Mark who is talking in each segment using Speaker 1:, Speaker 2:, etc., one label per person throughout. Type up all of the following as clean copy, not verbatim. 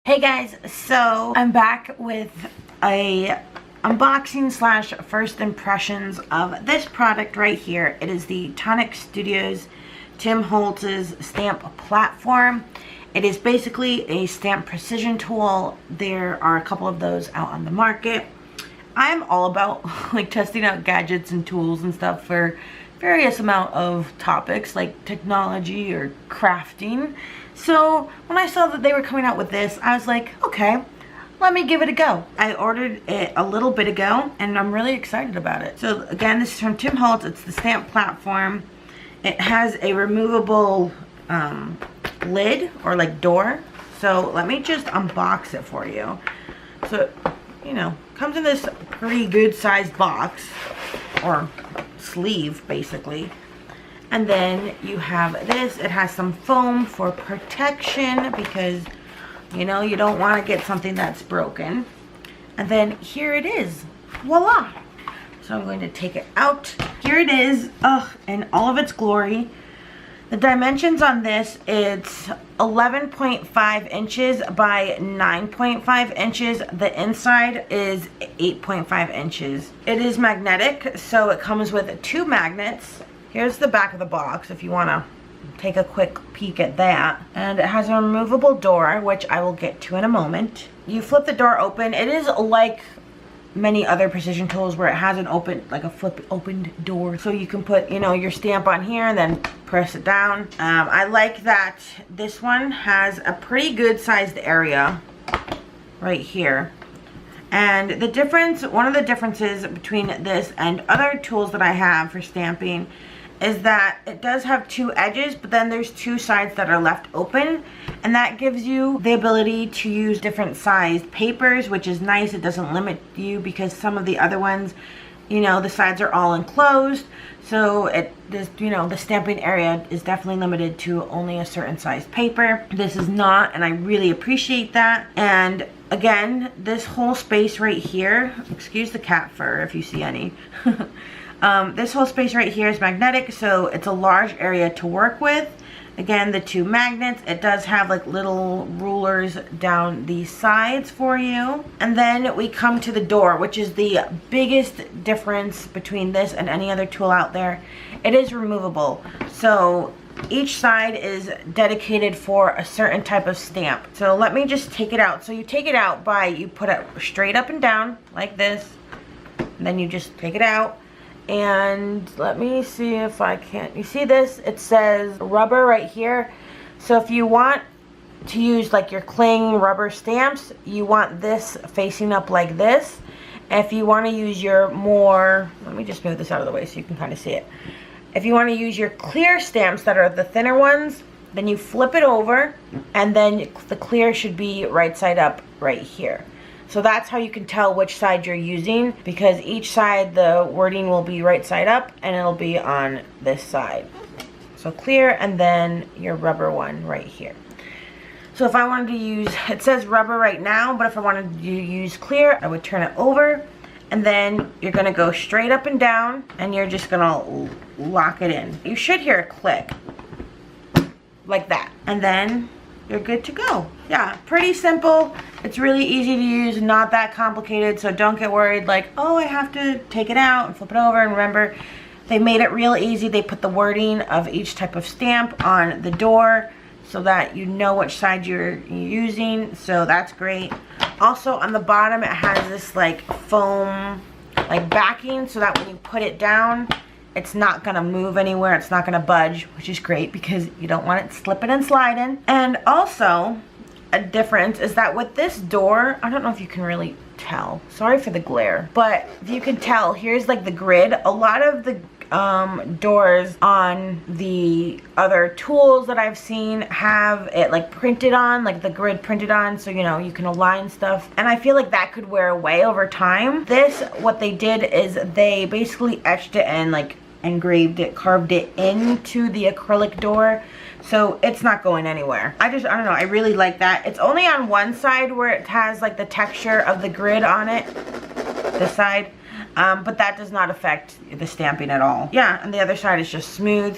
Speaker 1: Hey guys, so I'm back with a unboxing slash first impressions of this product right here. It is the Tonic Studios Tim Holtz's Stamp Platform. It is basically a stamp precision tool. There are a couple of those out on the market. I'm all about like testing out gadgets and tools and stuff for various amount of topics like technology or crafting. So when I saw that they were coming out with this, I was like, okay, let me give it a go. I ordered it a little bit ago and I'm really excited about it. So again, this is from Tim Holtz. It's the Stamp Platform. It has a removable lid or like door. So let me just unbox it for you. So, you know, comes in this pretty good sized box or sleeve basically. And then you have this. It has some foam for protection because, you know, you don't want to get something that's broken. And then here it is. Voila! So I'm going to take it out. Here it is, in all of its glory. The dimensions on this, it's 11.5 inches by 9.5 inches. The inside is 8.5 inches. It is magnetic, so it comes with 2 magnets. Here's the back of the box if you want to take a quick peek at that. And it has a removable door, which I will get to in a moment. You flip the door open. It is like many other precision tools where it has an open, like a flip opened door. So you can put, you know, your stamp on here and then press it down. I like that this one has a pretty good sized area right here. And the difference, one of the differences between this and other tools that I have for stamping is that it does have 2 edges, but then there's 2 sides that are left open, and that gives you the ability to use different sized papers, which is nice. It doesn't limit you because some of the other ones, you know, the sides are all enclosed, so you know, the stamping area is definitely limited to only a certain size paper. This is not, and I really appreciate that. And again, this whole space right here, excuse the cat fur if you see any. This whole space right here is magnetic, so it's a large area to work with. Again, the 2 magnets. It does have like little rulers down the sides for you. And then we come to the door, which is the biggest difference between this and any other tool out there. It is removable. So each side is dedicated for a certain type of stamp. So let me just take it out. So you take it out by, you put it straight up and down like this. And then you just take it out. And let me see if I can, you see this? It says rubber right here. So if you want to use like your cling rubber stamps, you want this facing up like this. If you want to use your more, let me just move this out of the way so you can kind of see it. If you want to use your clear stamps that are the thinner ones, then you flip it over and then the clear should be right side up right here. So that's how you can tell which side you're using, because each side the wording will be right side up and it'll be on this side. So clear and then your rubber one right here. So if I wanted to use, it says rubber right now, but if I wanted to use clear, I would turn it over and then you're gonna go straight up and down and you're just gonna lock it in. You should hear a click like that. And then you're good to go. Yeah, pretty simple. It's really easy to use, not that complicated, so don't get worried like, oh, I have to take it out and flip it over. And remember, they made it real easy. They put the wording of each type of stamp on the door so that you know which side you're using, so that's great. Also on the bottom it has this like foam like backing so that when you put it down, it's not gonna move anywhere, it's not gonna budge, which is great because you don't want it slipping and sliding. And also, a difference is that with this door, I don't know if you can really tell, sorry for the glare, but if you can tell, here's like the grid. A lot of the doors on the other tools that I've seen have it like printed on, like the grid printed on, so you know you can align stuff, and I feel like that could wear away over time. This, what they did is they basically etched it and like engraved it, carved it into the acrylic door, so it's not going anywhere. I don't know, I really like that. It's only on one side where it has like the texture of the grid on it, this side, but that does not affect the stamping at all. Yeah, and the other side is just smooth.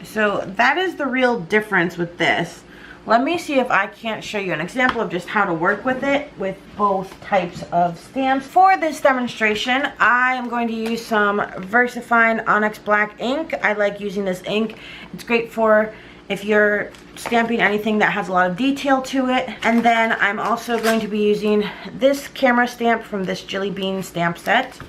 Speaker 1: So that is the real difference with this. let me see if I can't show you an example of just how to work with it with both types of stamps. For this demonstration, I am going to use some VersaFine Onyx Black ink. I like using this ink. It's great for if you're stamping anything that has a lot of detail to it. And then I'm also going to be using this camera stamp from this Jelly Bean stamp set.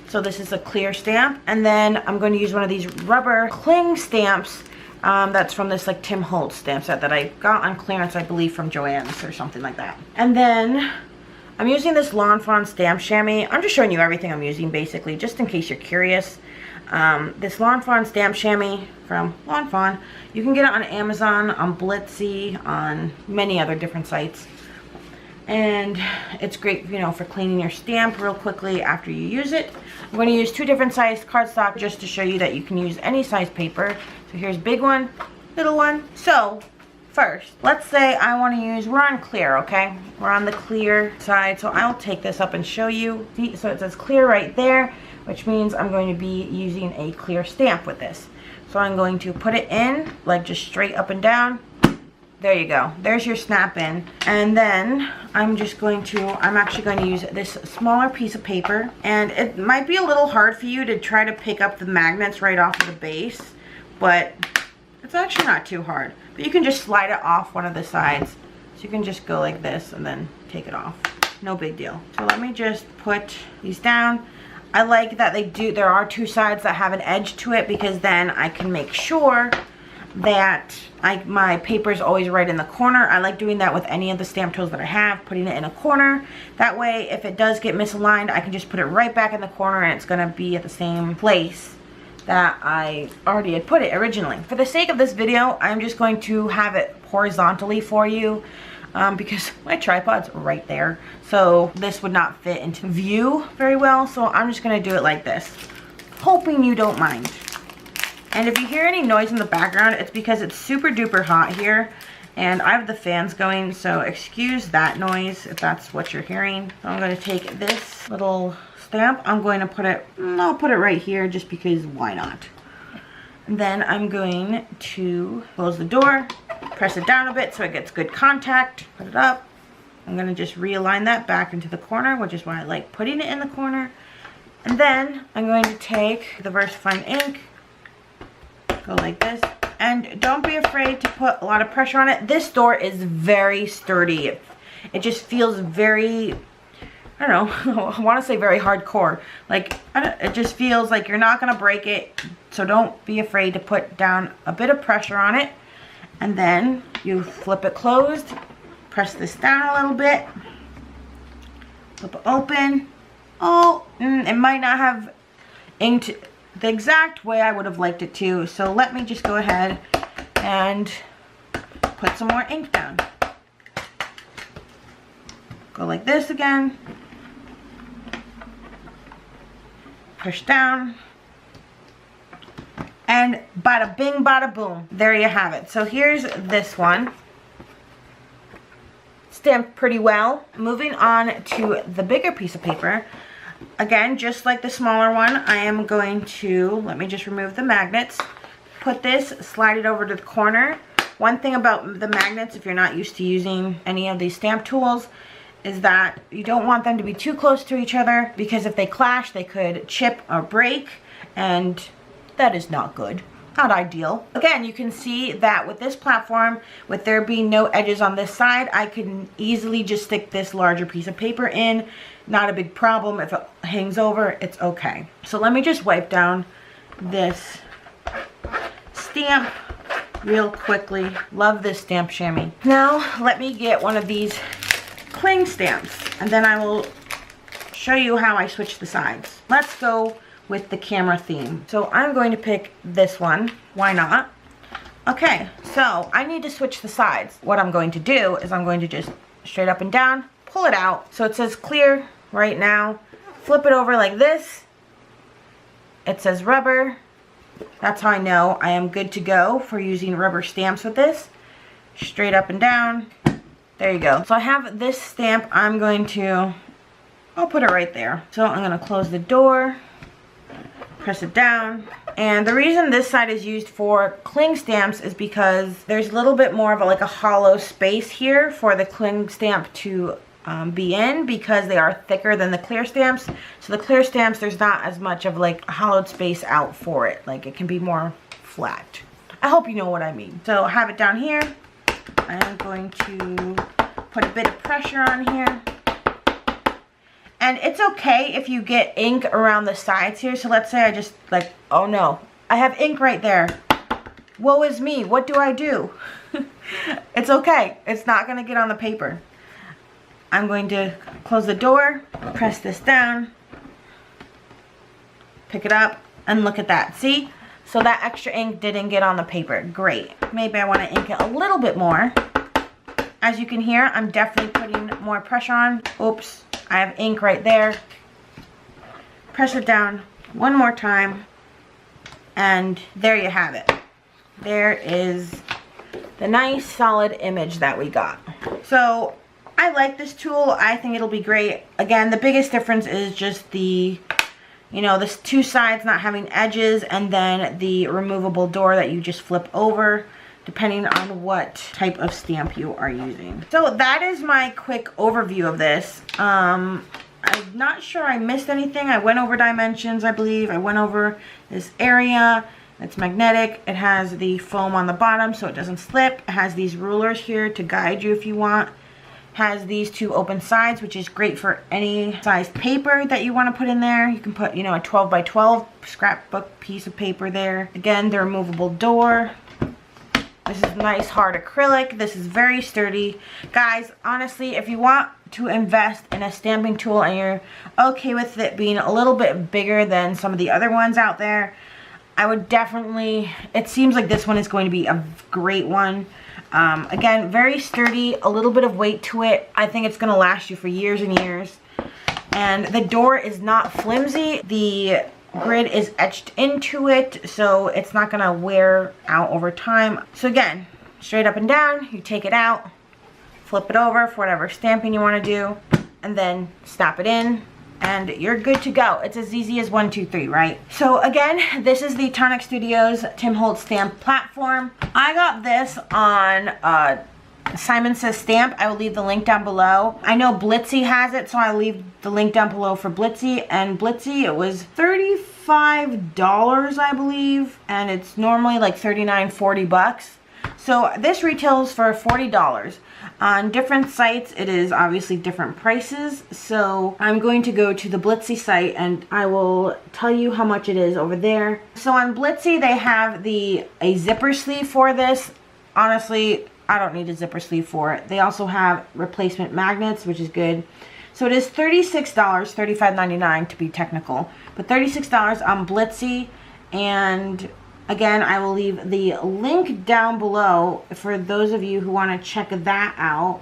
Speaker 1: So this is a clear stamp. And then I'm going to use one of these rubber cling stamps that's from this like Tim Holtz stamp set that I got on clearance, I believe, from Joann's or something like that. And then I'm using this Lawn Fawn stamp chamois. I'm just showing you everything I'm using basically, just in case you're curious. This Lawn Fawn stamp chamois from Lawn Fawn, you can get it on Amazon, on Blitsy, on many other different sites. And it's great, you know, for cleaning your stamp real quickly after you use it. I'm going to use 2 different sized cardstock just to show you that you can use any size paper. So here's big one, little one. So first, let's say I want to use, we're on clear, okay? We're on the clear side, so I'll take this up and show you. See, so it says clear right there, which means I'm going to be using a clear stamp with this. So I'm going to put it in, like just straight up and down. There you go. There's your snap in. And then I'm actually going to use this smaller piece of paper. And it might be a little hard for you to try to pick up the magnets right off of the base, but it's actually not too hard. But you can just slide it off one of the sides. So you can just go like this and then take it off. No big deal. So let me just put these down. I like that there are 2 sides that have an edge to it, because then I can make sure that my paper is always right in the corner. I like doing that with any of the stamp tools that I have, putting it in a corner. That way, if it does get misaligned, I can just put it right back in the corner and it's going to be at the same place that I already had put it originally. For the sake of this video, I'm just going to have it horizontally for you because my tripod's right there. So this would not fit into view very well. So I'm just going to do it like this, hoping you don't mind. And if you hear any noise in the background, it's because it's super duper hot here and I have the fans going, so excuse that noise if that's what you're hearing. So I'm going to take this little stamp, I'll put it right here just because why not. And then I'm going to close the door, press it down a bit so it gets good contact, put it up. I'm going to just realign that back into the corner, which is why I like putting it in the corner. And then I'm going to take the VersaFine ink, go like this, and don't be afraid to put a lot of pressure on it. This door is very sturdy. It just feels very, I don't know, I want to say very hardcore. Like, it just feels like you're not going to break it, so don't be afraid to put down a bit of pressure on it. And then you flip it closed, press this down a little bit, flip it open. Oh, it might not have inked the exact way I would have liked it to, so let me just go ahead and put some more ink down. Go like this again, push down, and bada bing bada boom, there you have it. So here's this one, stamped pretty well. Moving on to the bigger piece of paper. Again, just like the smaller one, I am going to, let me just remove the magnets, put this, slide it over to the corner. One thing about the magnets, if you're not used to using any of these stamp tools, is that you don't want them to be too close to each other, because if they clash, they could chip or break, and that is not good. Not ideal. Again, you can see that with this platform, with there being no edges on this side, I can easily just stick this larger piece of paper in. Not a big problem. If it hangs over, it's okay. So let me just wipe down this stamp real quickly. Love this stamp chamois. Now, let me get one of these cling stamps, and then I will show you how I switch the sides. Let's go with the camera theme. So I'm going to pick this one. Why not? Okay, so I need to switch the sides. What I'm going to do is I'm going to just straight up and down, pull it out. So it says clear right now. Flip it over like this. It says rubber. That's how I know I am good to go for using rubber stamps with this. Straight up and down. There you go. So I have this stamp. I'll put it right there. So I'm going to close the door. press it down. And the reason this side is used for cling stamps is because there's a little bit more of like a hollow space here for the cling stamp to be in, because they are thicker than the clear stamps. So the clear stamps, there's not as much of like a hollowed space out for it. Like it can be more flat. I hope you know what I mean. So I have it down here. I'm going to put a bit of pressure on here. And it's okay if you get ink around the sides here. So let's say I just like, oh no, I have ink right there. Woe is me, what do I do? It's okay, it's not gonna get on the paper. I'm going to close the door, press this down, pick it up, and look at that. See? So that extra ink didn't get on the paper. Great. Maybe I want to ink it a little bit more. As you can hear, I'm definitely putting more pressure on. Oops, I have ink right there. Press it down one more time, and there you have it. There is the nice solid image that we got. So I like this tool. I think it'll be great. Again, the biggest difference is just the, you know, this two sides not having edges, and then the removable door that you just flip over depending on what type of stamp you are using. So that is my quick overview of this. I'm not sure I missed anything. I went over dimensions, I believe. I went over this area. It's magnetic. It has the foam on the bottom so it doesn't slip. It has these rulers here to guide you if you want. Has these two open sides, which is great for any size paper that you want to put in there. You can put, you know, a 12 by 12 scrapbook piece of paper there. Again, the removable door. This is nice hard acrylic. This is very sturdy. Guys, honestly, if you want to invest in a stamping tool and you're okay with it being a little bit bigger than some of the other ones out there, I would definitely, it seems like this one is going to be a great one. Again, very sturdy, a little bit of weight to it. I think it's going to last you for years and years. And the door is not flimsy. The grid is etched into it, so it's not going to wear out over time. So again, straight up and down, you take it out, flip it over for whatever stamping you want to do, and then snap it in, and you're good to go. It's as easy as 1, 2, 3, right? So again, this is the Tonic Studios Tim Holtz Stamp Platform. I got this on Simon Says Stamp. I will leave the link down below. I know Blitzy has it, so I'll leave the link down below for Blitzy. And Blitzy, it was $35, I believe, and it's normally like $39, $40. So this retails for $40. On different sites, it is obviously different prices. So I'm going to go to the Blitzy site and I will tell you how much it is over there. So on Blitzy, they have a zipper sleeve for this. Honestly, I don't need a zipper sleeve for it. They also have replacement magnets, which is good. So it is $36, $35.99 to be technical, but $36 on Blitzy. And again, I will leave the link down below for those of you who want to check that out.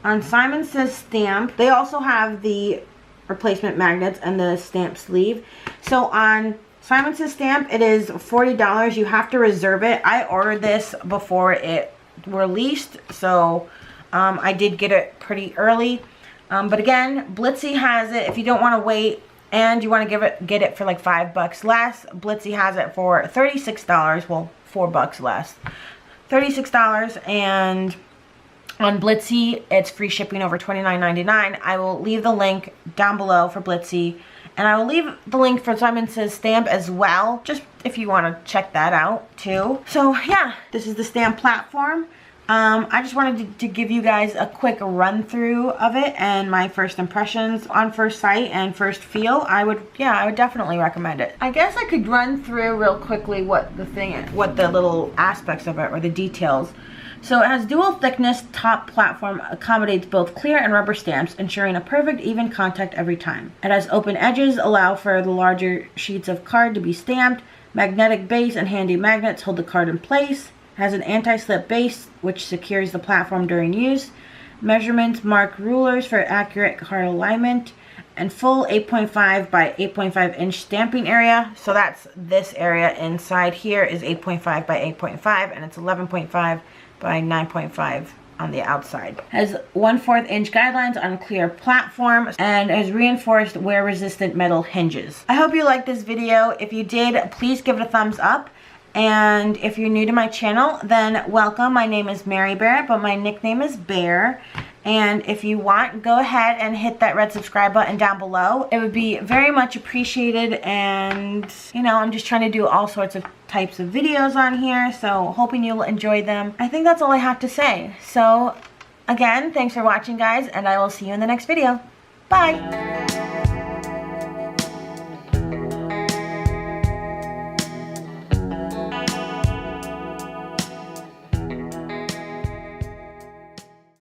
Speaker 1: On Simon Says Stamp, they also have the replacement magnets and the stamp sleeve. So on Simon Says Stamp, it is $40. You have to reserve it. I ordered this before it released, so I did get it pretty early. But again, Blitzy has it if you don't want to wait and you want to get it for like $5 less. Blitzy has it for $36, well, $4 less. $36, and on Blitzy, it's free shipping over $29.99. I will leave the link down below for Blitzy, and I will leave the link for Simon Says Stamp as well, just if you want to check that out too. So yeah, this is the Stamp Platform. I just wanted to give you guys a quick run through of it and my first impressions on first sight and first feel. I would definitely recommend it. I guess I could run through real quickly what the little aspects of it, or the details. So it has dual thickness top platform, accommodates both clear and rubber stamps, ensuring a perfect even contact every time. It has open edges, allow for the larger sheets of card to be stamped. Magnetic base and handy magnets hold the card in place. Has an anti-slip base which secures the platform during use. Measurements mark rulers for accurate card alignment, and full 8.5 by 8.5 inch stamping area. So that's this area inside here is 8.5 by 8.5, and it's 11.5 by 9.5 on the outside. Has 1/4 inch guidelines on clear platform and has reinforced wear resistant metal hinges. I hope you liked this video. If you did, please give it a thumbs up. And if you're new to my channel, then welcome. My name is Mary Bear, but my nickname is Bear. And if you want, go ahead and hit that red subscribe button down below. It would be very much appreciated. And, you know, I'm just trying to do all sorts of types of videos on here, so hoping you'll enjoy them. I think that's all I have to say. So, again, thanks for watching, guys, and I will see you in the next video. Bye!